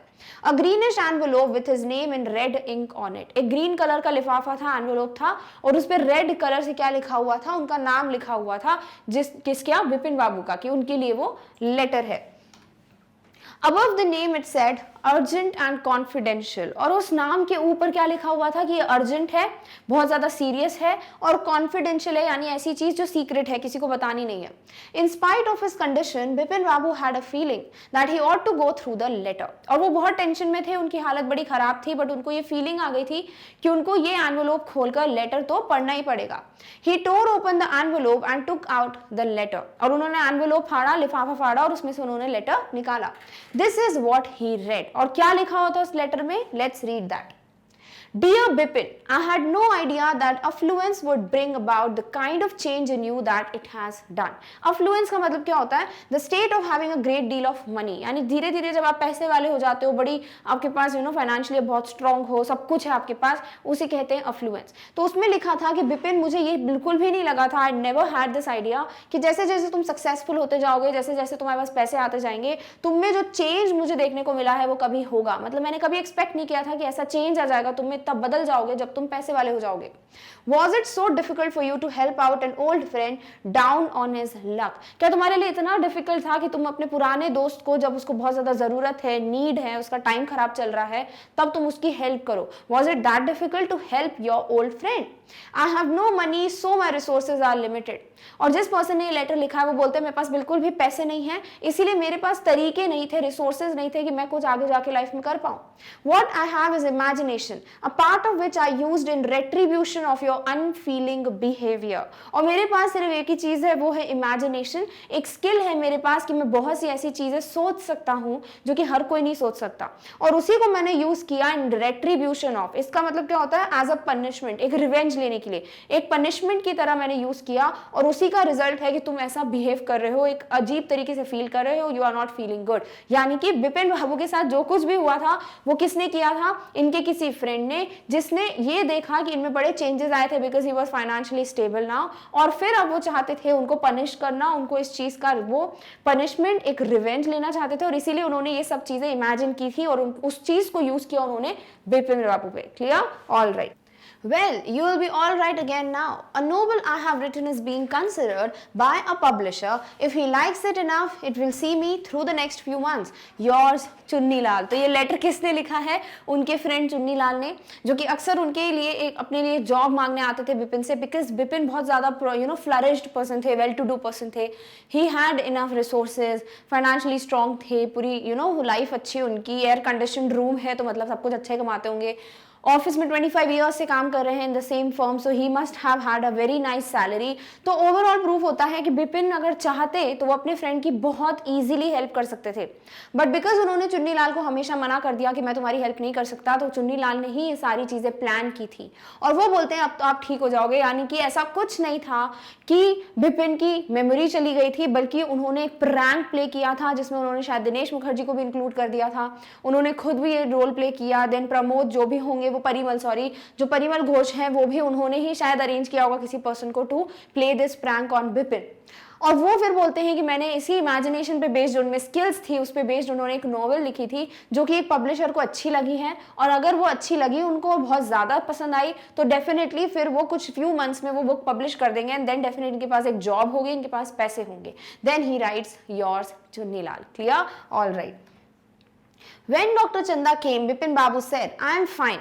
A greenish envelope with his name in red ink on it. एक ग्रीन कलर का लिफाफा था, एनवेलोप था, और उस पर रेड कलर से क्या लिखा हुआ था? उनका नाम लिखा हुआ था, किसका? विपिन बाबू का, कि उनके लिए वो लेटर है। Above the name it said urgent and confidential, और उस नाम के ऊपर क्या लिखा हुआ था कि ये अर्जेंट है, बहुत ज्यादा सीरियस है, और कॉन्फिडेंशियल है, यानी ऐसी चीज जो सीक्रेट है, किसी को बतानी नहीं है। In spite of his condition, Bipin Babu had a feeling that he ought to go through the letter. और वो बहुत टेंशन में थे, उनकी हालत बड़ी खराब थी, बट उनको ये फीलिंग आ गई थी कि उनको ये एनवेलोप खोलकर लेटर तो पढ़ना ही पड़ेगा। He tore open the envelope and took out the letter, और उन्होंने एनवेलोप फाड़ा, लिफाफा फाड़ा, और उसमें से उन्होंने लेटर निकाला। This is what he red, और क्या लिखा होता उस लेटर में? Let's read that. Dear Bipin, I had no idea that affluence would bring about the kind of change in you that it has done. Affluence का मतलब क्या होता है? The state of having a great deal of money. यानी धीरे धीरे जब आप पैसे वाले हो जाते हो, बड़ी आपके पास फाइनेंशियली बहुत स्ट्रांग हो, सब कुछ है आपके पास, उसे कहते हैं affluence। तो उसमें लिखा था कि बिपिन, मुझे ये बिल्कुल भी नहीं लगा था, I never had this idea, कि जैसे जैसे तुम सक्सेसफुल होते जाओगे, जैसे जैसे तुम्हारे पास पैसे आते जाएंगे, तुम में जो चेंज मुझे देखने को मिला है वो कभी होगा। मतलब मैंने कभी एक्सपेक्ट नहीं किया था कि ऐसा चेंज आ जाएगा तुम में, तब बदल जाओगे जब तुम पैसे वाले हो जाओगे। Was it so difficult for you to help out an old friend down on his luck? क्या तुम्हारे लिए इतना डिफिकल्ट था कि तुम अपने पुराने दोस्त को, जब उसको बहुत ज्यादा जरूरत है, नीड है, उसका टाइम खराब चल रहा है, तब तुम उसकी हेल्प करो? Was it that difficult to help your old friend? I have no money, so my resources are limited. और जिस पर्सन ने ये लेटर लिखा है वो बोलते हैं मेरे पास बिल्कुल भी पैसे नहीं है, इसीलिए मेरे पास तरीके नहीं थे, रिसोर्सेज नहीं थे कि मैं कुछ आगे जाके लाइफ में कर पाऊं। What I have is imagination, a part of which I used in retribution of your unfeeling behavior. और मेरे पास सिर्फ एक ही चीज है, वो है इमेजिनेशन। एक स्किल है मेरे पास कि मैं बहुत सी ऐसी चीजें सोच सकता हूं जो कि हर कोई नहीं सोच सकता, और उसी को मैंने यूज किया इन रेट्रीब्यूशन ऑफ। इसका मतलब क्या होता है? एज अ पनिशमेंट, एक रिवेंज लेने के लिए, एक पनिशमेंट की तरह मैंने यूज किया, और उसी का रिजल्ट है कि तुम ऐसा बिहेव कर रहे हो, एक अजीब तरीके से फील कर रहे हो, you are not feeling good. यानी कि बिपिन बाबू के साथ जो कुछ भी हुआ था वो किसने किया था? इनके किसी फ्रेंड ने, जिसने ये देखा कि इनमें बड़े चेंजेस आए थे, because he was financially stable now, और फिर अब वो चाहते थे उनको पनिश करना, उनको इस चीज का वो पनिशमेंट, एक रिवेंज लेना चाहते थे, और इसीलिए उन्होंने ये सब चीजें इमेजिन की थी और उस चीज को यूज किया उन्होंने बिपिन बाबू पे। Clear? All right. Well, you will be all right again now. A novel I have written is being considered by a publisher. If he likes it enough, it will see me through the next few months. Yours, Chunni Lal. तो ये letter किसने लिखा है? उनके friend Chunni Lal ने, जो कि अक्सर उनके लिए एक अपने लिए जॉब मांगने आते थे बिपिन से, बिकॉज बिपिन बहुत ज्यादा फ्लरिश्ड पर्सन थे, वेल टू डू पर्सन थे, he had enough resources, financially strong थे, पूरी लाइफ अच्छी उनकी, एयर कंडीशन रूम है, तो मतलब सब कुछ अच्छे कमाते होंगे, ऑफिस में 25 ईयर्स से काम कर रहे हैं in the same firm, so he must have had a very nice salary. तो ओवरऑल प्रूफ होता है कि बिपिन अगर चाहते तो वो अपने फ्रेंड की बहुत इजीली हेल्प कर सकते थे, बट बिकॉज उन्होंने चुन्नी लाल को हमेशा मना कर दिया कि मैं तुम्हारी हेल्प नहीं कर सकता, तो चुन्नी लाल ने ही ये सारी चीजें प्लान की थी, और वो बोलते हैं अब तो आप ठीक हो जाओगे। यानी कि ऐसा कुछ नहीं था कि बिपिन की मेमोरी चली गई थी, बल्कि उन्होंने एक प्रैंक प्ले किया था जिसमें उन्होंने शायद दिनेश मुखर्जी को भी इंक्लूड कर दिया था, उन्होंने खुद भी ये रोल प्ले किया, देन प्रमोद जो भी होंगे वो जो परिमल घोष हैं वो भी उन्होंने ही शायद अरेंज किया होगा किसी पर्सन को to play this prank on Bipin. और वो फिर बोलते हैं कि मैंने इसी इमेजिनेशन पे बेस्ड, उनमें स्किल्स थी, उस पे बेस्ड उन्होंने एक नॉवेल लिखी थी जो कि एक पब्लिशर को अच्छी लगी है, और अगर वो अच्छी लगी, उनको बहुत ज्यादा पसंद आई, तो डेफिनेटली फिर वो कुछ फ्यू मंथ्स में वो बुक पब्लिश कर देंगे, एंड देन डेफिनेटली इनके पास एक जॉब होगी, इनके पास पैसे होंगे। Then he writes yours Chunni Lal. Clear? All right. When Dr. Chanda came, Bipin Babu said, I am fine.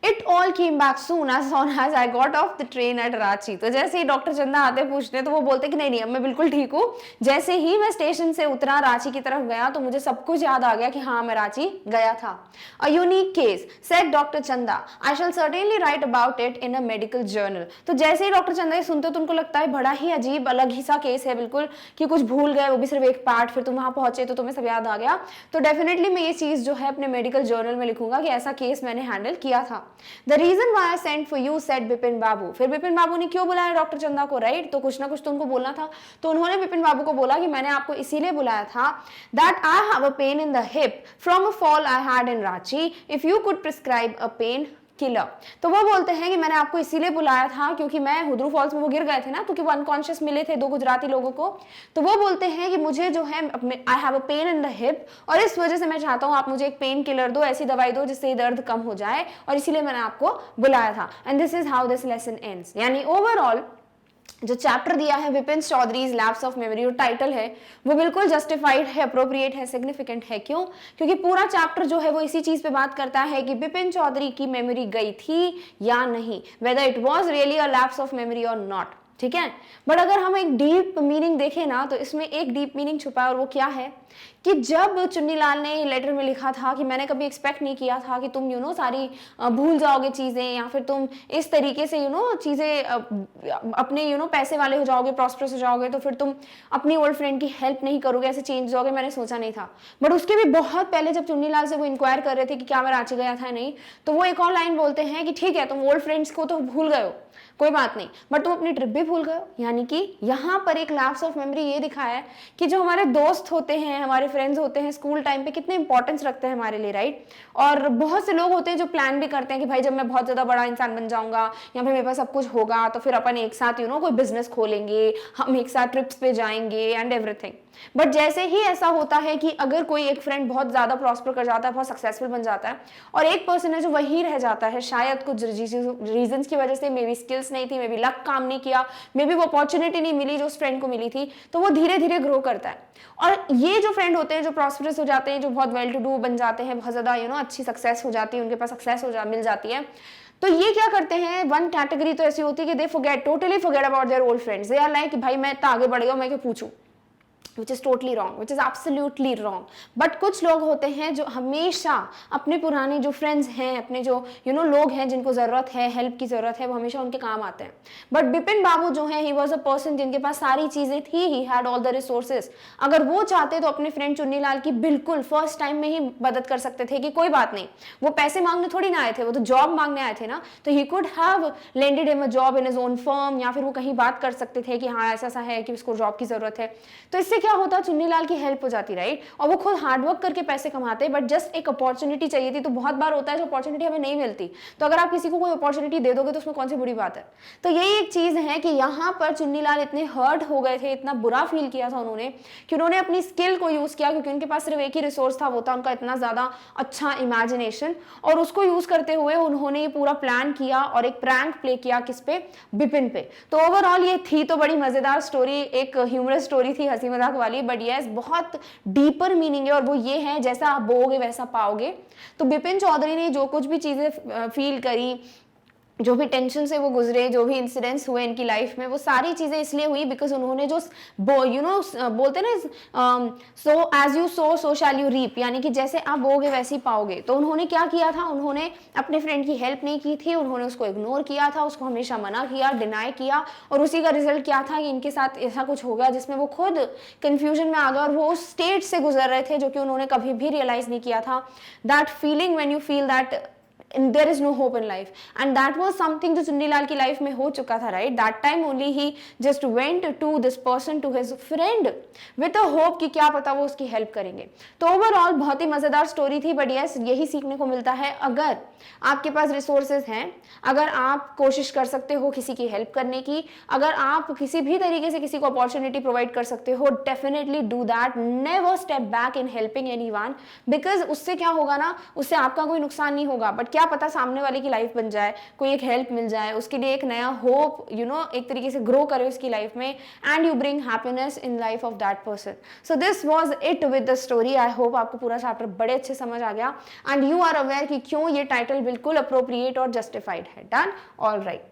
It all came back soon as I got off the train at Ranchi. तो जैसे ही doctor चंदा आते पूछने तो वो बोलते कि नहीं नहीं अब मैं बिल्कुल ठीक हूँ। जैसे ही मैं स्टेशन से उतरा रांची की तरफ गया तो मुझे सब कुछ याद आ गया कि हाँ मैं रांची गया था। A unique case said doctor Chanda, I shall certainly write about it in a medical journal. तो जैसे ही डॉक्टर चंदा ये सुनते तो उनको लगता है बड़ा ही अजीब अलग ही सा केस है बिल्कुल, कि कुछ भूल गए वो भी सिर्फ एक पार्ट, फिर तुम वहां पहुंचे तो तुम्हें सब याद आ गया। तो डेफिनेटली मैं ये चीज जो है अपने मेडिकल जर्नल में लिखूंगा कि ऐसा केस मैंने हैंडल किया था। The reason why I sent for you said Bipin Babu. फिर बिपिन बाबू ने क्यों बुलाया डॉक्टर चंदा को, राइट? तो कुछ ना कुछ तो उनको बोलना था। तो उन्होंने बिपिन बाबू को बोला कि मैंने आपको इसीलिए बुलाया था that I have a pain in the hip from a fall I had in Ranchi, if you could prescribe a pain killer. तो वो बोलते हैं कि मैंने आपको इसीलिए बुलाया था क्योंकि मैं हुद्रू फॉल्स में वो गिर गए थे ना, क्योंकि वो अनकॉन्शियस मिले थे दो गुजराती लोगों को। तो वो बोलते हैं कि मुझे जो है I have a pain in the hip, और इस वजह से मैं चाहता हूं आप मुझे एक पेन किलर दो, ऐसी दवाई दो जिससे दर्द कम हो जाए, और इसीलिए मैंने आपको बुलाया था। And this is how this lesson ends. यानी ओवरऑल जो चैप्टर दिया है Vipin Chowdhury's lapse of memory, और टाइटल है वो बिल्कुल जस्टिफाइड है, अप्रोप्रिएट है, सिग्निफिकेंट है। क्यों? क्योंकि पूरा चैप्टर जो है वो इसी चीज पे बात करता है कि विपिन चौधरी की मेमोरी गई थी या नहीं, whether it was really a lapse of memory और नॉट। ठीक है, बट अगर हम एक डीप मीनिंग देखें ना तो इसमें एक डीप मीनिंग छुपा है, और वो क्या है कि जब चुन्नीलाल ने लेटर में लिखा था कि मैंने कभी एक्सपेक्ट नहीं किया था कि तुम सारी भूल जाओगे चीजें, या फिर तुम इस तरीके से चीजें अपने पैसे वाले हो जाओगे, प्रॉस्परस हो जाओगे, तो फिर तुम अपनी ओल्ड फ्रेंड की हेल्प नहीं करोगे, ऐसे चेंज जाओगे, मैंने सोचा नहीं था। बट उसके भी बहुत पहले जब चुन्नीलाल से वो इंक्वायर कर रहे थे कि क्या मैं रांची गया था नहीं, तो वो एक और लाइन बोलते हैं कि ठीक है तुम ओल्ड फ्रेंड्स को तो भूल गए हो, कोई बात नहीं, बट तुम अपनी ट्रिप भी भूल गए हो। यानी कि यहाँ पर एक लैप्स ऑफ मेमोरी ये दिखाया है कि जो हमारे दोस्त होते हैं, हमारे फ्रेंड्स होते हैं, स्कूल टाइम पे कितने इंपॉर्टेंस रखते हैं हमारे लिए, राइट? और बहुत से लोग होते हैं जो प्लान भी करते हैं कि भाई जब मैं बहुत ज्यादा बड़ा इंसान बन जाऊंगा या फिर मेरे पास सब कुछ होगा तो फिर अपन एक साथ कोई बिजनेस खोलेंगे, हम एक साथ ट्रिप्स पे जाएंगे एंड एवरीथिंग। बट जैसे ही ऐसा होता है कि अगर कोई एक फ्रेंड बहुत ज्यादा प्रॉस्पर कर जाता है, बहुत सक्सेसफुल बन जाता है, और एक पर्सन है जो वहीं रह जाता है, शायद कुछ रीजंस की वजह से, मे बी स्किल्स नहीं थी, मे बी लक काम नहीं किया, मे बी वो अपॉर्चुनिटी नहीं मिली जो उस फ्रेंड को मिली थी, तो वो धीरे धीरे ग्रो करता है। और ये जो फ्रेंड होते हैं जो प्रॉस्परस हो जाते हैं, जो बहुत वेल टू डू बन जाते हैं, बहुत ज्यादा अच्छी सक्सेस हो जाती है, उनके पास सक्सेस मिल जाती है, तो ये क्या करते हैं, वन कैटेगरी तो ऐसी होती है कि they totally forget about their old friends. They are like भाई मैं इतना आगे बढ़ गया, मैं क्या पूछूं, which is totally wrong, which is absolutely wrong। But कुछ लोग होते हैं जो हमेशा अपने पुराने जो फ्रेंड्स हैं, अपने जो लोग हैं जिनको जरूरत है, हेल्प की जरूरत है, वो हमेशा उनके काम आते हैं। बट बिपिन बाबू जो है, ही वॉज अ पर्सन जिनके पास सारी चीजें थी, he had all the resources. अगर वो चाहते तो अपने फ्रेंड चुन्नीलाल की बिल्कुल फर्स्ट टाइम में ही मदद कर सकते थे कि कोई बात नहीं, वो पैसे मांगने थोड़ी ना आए थे, वो तो जॉब मांगने आए थे ना, तो he could have lended him a job in his own firm, या फिर वो कहीं बात कर सकते थे कि हाँ ऐसा है कि उसको जॉब की जरूरत है। तो इससे क्या होता, चुन्नीलाल की हेल्प हो जाती, राइट? और वो खुद हार्डवर्क करके पैसे कमाते, बट जस्ट एक अपॉर्चुनिटी चाहिए थी। तो बहुत बार होता है जो अपॉर्चुनिटी हमें नहीं मिलती, तो अगर आप किसी को कोई अपॉर्चुनिटी दे दोगे तो उसमें कौन सी बुरी बात है। तो यही एक चीज है कि यहाँ पर चुन्नीलाल इतने हर्ट हो गए थे, इतना बुरा फील किया था उन्होंने कि उन्होंने अपनी स्किल को यूज किया, क्योंकि उनके पास सिर्फ एक ही रिसोर्स था, वो था उनका इतना ज्यादा अच्छा इमेजिनेशन, और उसको यूज करते हुए उन्होंने ये पूरा प्लान किया और एक प्रैंक प्ले किया किस पे, बिपिन पे। तो ओवरऑल ये थी तो बड़ी मजेदार स्टोरी, एक ह्यूमरस स्टोरी थी, हंसी मजाक वाली, बट यस बहुत डीपर मीनिंग है, और वो ये है जैसा आप बोओगे वैसा पाओगे। तो बिपिन चौधरी ने जो कुछ भी चीजें फील करी, जो भी टेंशन से वो गुजरे, जो भी इंसिडेंट्स हुए इनकी लाइफ में, वो सारी चीजें इसलिए हुई बिकॉज उन्होंने जो बोलते ना so as you sow shall you reap, यानी कि जैसे आप बोओगे वैसे ही पाओगे। तो उन्होंने क्या किया था, उन्होंने अपने फ्रेंड की हेल्प नहीं की थी, उन्होंने उसको इग्नोर किया था, उसको हमेशा मना किया, डिनाई किया, और उसी का रिजल्ट क्या था कि इनके साथ ऐसा कुछ हो गया जिसमें वो खुद कंफ्यूजन में आ गए, और वो उस स्टेट से गुजर रहे थे जो कि उन्होंने कभी भी रियलाइज नहीं किया था। That feeling when you feel that and there is no hope in life, and that was something जो चुन्नीलाल की लाइफ में हो चुका था, right? That time only he just went to this person, to his friend with a hope कि क्या पता वो उसकी हेल्प करेंगे। तो ओवरऑल बहुत ही मजेदार स्टोरी थी, बट यस यही सीखने को मिलता है, अगर आपके पास रिसोर्सेज हैं, अगर आप कोशिश कर सकते हो किसी की हेल्प करने की, अगर आप किसी भी तरीके से किसी को अपॉर्चुनिटी प्रोवाइड कर सकते हो, definitely do that, never step back in helping anyone, because उससे क्या होगा ना, उससे आपका कोई नुकसान नहीं होगा, बट क्या पता सामने वाले की लाइफ बन जाए, कोई एक हेल्प मिल जाए, उसके लिए एक नया होप एक तरीके से ग्रो करे उसकी लाइफ में, and you bring happiness in life of that person. So this was it with the story. I hope आपको पूरा चैप्टर बड़े अच्छे समझ आ गया एंड यू आर अवेयर कि क्यों ये टाइटल बिल्कुल अप्रोप्रिएट और जस्टिफाइड है. Done? All right.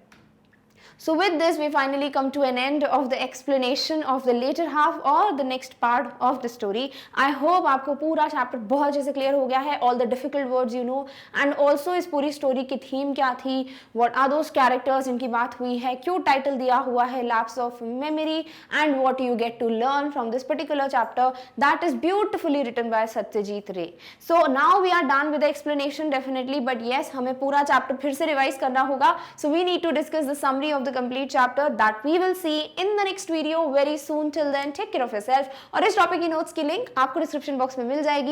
So with this we finally come to an end of the explanation of the later half or the next part of the story. I hope आपको पूरा chapter बहुत अच्छे से clear हो गया है. All the difficult words you know and also इस पूरी स्टोरी की थीम क्या थी, what are those characters जिनकी बात हुई है, क्यों टाइटल दिया हुआ है lapse of memory, and what you get to learn from this particular chapter that is beautifully written by Satyajit Ray. So now we are done with the explanation definitely, but yes हमें पूरा chapter फिर से revise करना होगा. So we need to discuss the summary of the complete chapter that we will see in the next video very soon. Till then take care of yourself. और इस topic की notes की link आपको description box में मिल जाएगी.